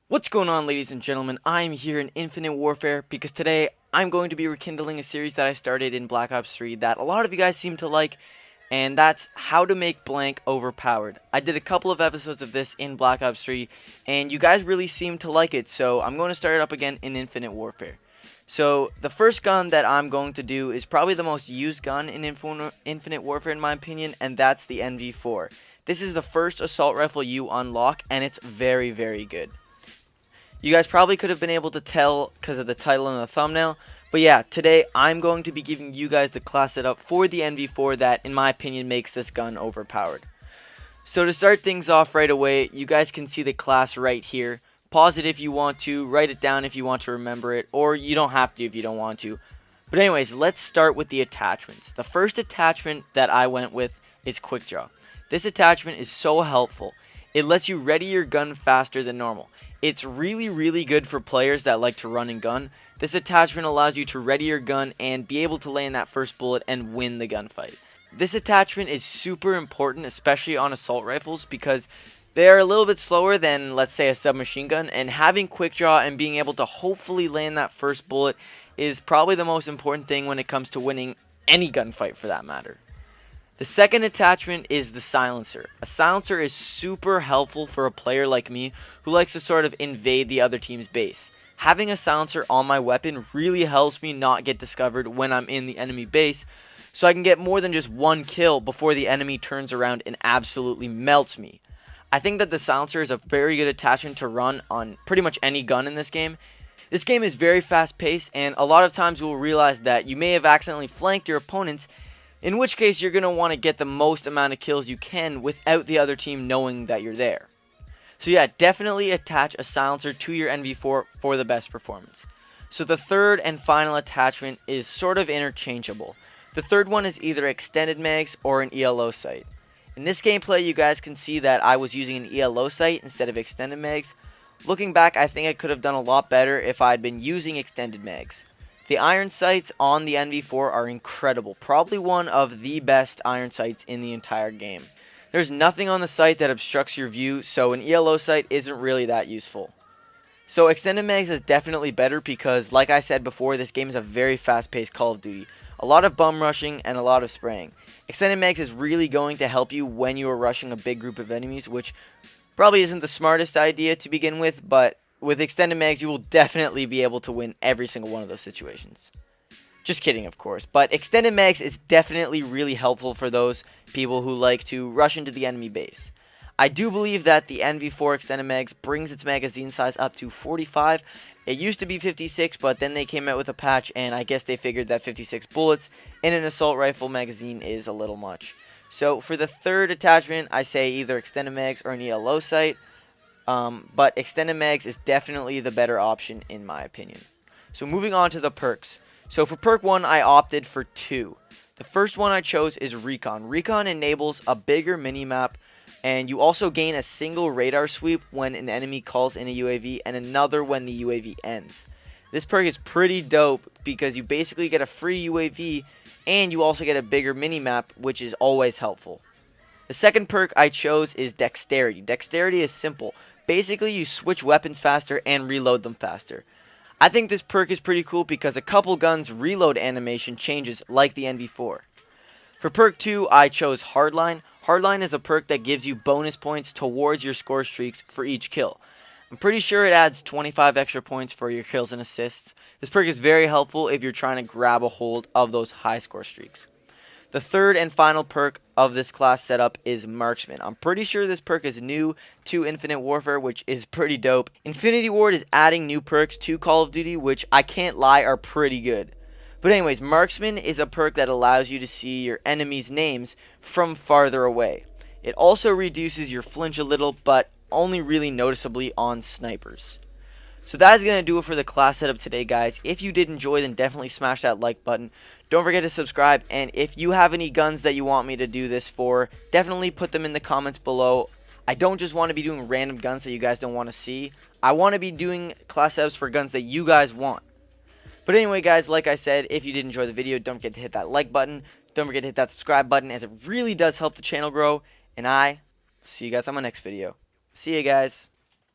What's going on, ladies and gentlemen? I'm here in Infinite Warfare because today I'm going to be rekindling a series that I started in Black Ops 3 that a lot of you guys seem to like, and that's how to make blank overpowered. I did a couple of episodes of this in Black Ops 3, and you guys really seem to like it, so I'm going to start it up again in Infinite Warfare. So the first gun that I'm going to do is probably the most used gun in Infinite Warfare in my opinion, and that's the NV4. This is the first assault rifle you unlock, and it's very, very good. You guys probably could have been able to tell because of the title and the thumbnail, but yeah, today I'm going to be giving you guys the class setup for the NV4 that, in my opinion, makes this gun overpowered. So to start things off right away, you guys can see the class right here. Pause it if you want to, write it down if you want to remember it, or you don't have to if you don't want to. But anyways, let's start with the attachments. The first attachment that I went with is Quick Draw. This attachment is so helpful. It lets you ready your gun faster than normal. It's really, really good for players that like to run and gun. This attachment allows you to ready your gun and be able to lay in that first bullet and win the gunfight. This attachment is super important, especially on assault rifles, because they are a little bit slower than, let's say, a submachine gun, and having quick draw and being able to hopefully land that first bullet is probably the most important thing when it comes to winning any gunfight for that matter. The second attachment is the silencer. A silencer is super helpful for a player like me who likes to sort of invade the other team's base. Having a silencer on my weapon really helps me not get discovered when I'm in the enemy base, so I can get more than just one kill before the enemy turns around and absolutely melts me. I think that the silencer is a very good attachment to run on pretty much any gun in this game. This game is very fast paced, and a lot of times you will realize that you may have accidentally flanked your opponents, in which case you're going to want to get the most amount of kills you can without the other team knowing that you're there. So yeah, definitely attach a silencer to your NV4 for the best performance. So the third and final attachment is sort of interchangeable. The third one is either extended mags or an ELO sight. In this gameplay, you guys can see that I was using an ELO sight instead of extended mags. Looking back, I think I could have done a lot better if I had been using extended mags. The iron sights on the NV4 are incredible, probably one of the best iron sights in the entire game. There's nothing on the sight that obstructs your view, so an ELO sight isn't really that useful. So extended mags is definitely better because, like I said before, this game is a very fast-paced Call of Duty. A lot of bum rushing and a lot of spraying. Extended mags is really going to help you when you are rushing a big group of enemies, which probably isn't the smartest idea to begin with, but with extended mags, you will definitely be able to win every single one of those situations. Just kidding, of course. But extended mags is definitely really helpful for those people who like to rush into the enemy base. I do believe that the NV4 extended mags brings its magazine size up to 45. It used to be 56, but then they came out with a patch, and I guess they figured that 56 bullets in an assault rifle magazine is a little much. So for the third attachment, I say either extended mags or an ELO sight. But extended mags is definitely the better option in my opinion. So moving on to the perks. So for perk 1, I opted for 2. The first one I chose is Recon. Recon enables a bigger minimap, and you also gain a single radar sweep when an enemy calls in a UAV and another when the UAV ends. This perk is pretty dope because you basically get a free UAV and you also get a bigger minimap, which is always helpful. The second perk I chose is Dexterity. Dexterity is simple. Basically, you switch weapons faster and reload them faster. I think this perk is pretty cool because a couple guns' reload animation changes like the NV4. For perk 2, I chose Hardline. Hardline is a perk that gives you bonus points towards your score streaks for each kill. I'm pretty sure it adds 25 extra points for your kills and assists. This perk is very helpful if you're trying to grab a hold of those high score streaks. The third and final perk of this class setup is Marksman. I'm pretty sure this perk is new to Infinite Warfare, which is pretty dope. Infinity Ward is adding new perks to Call of Duty, which I can't lie are pretty good. But anyways, Marksman is a perk that allows you to see your enemies' names from farther away. It also reduces your flinch a little, but only really noticeably on snipers. So that is going to do it for the class setup today, guys. If you did enjoy, then definitely smash that like button. Don't forget to subscribe, and if you have any guns that you want me to do this for, definitely put them in the comments below. I don't just want to be doing random guns that you guys don't want to see. I want to be doing class setups for guns that you guys want. But anyway, guys, like I said, if you did enjoy the video, don't forget to hit that like button. Don't forget to hit that subscribe button, as it really does help the channel grow. And I see you guys on my next video. See you guys.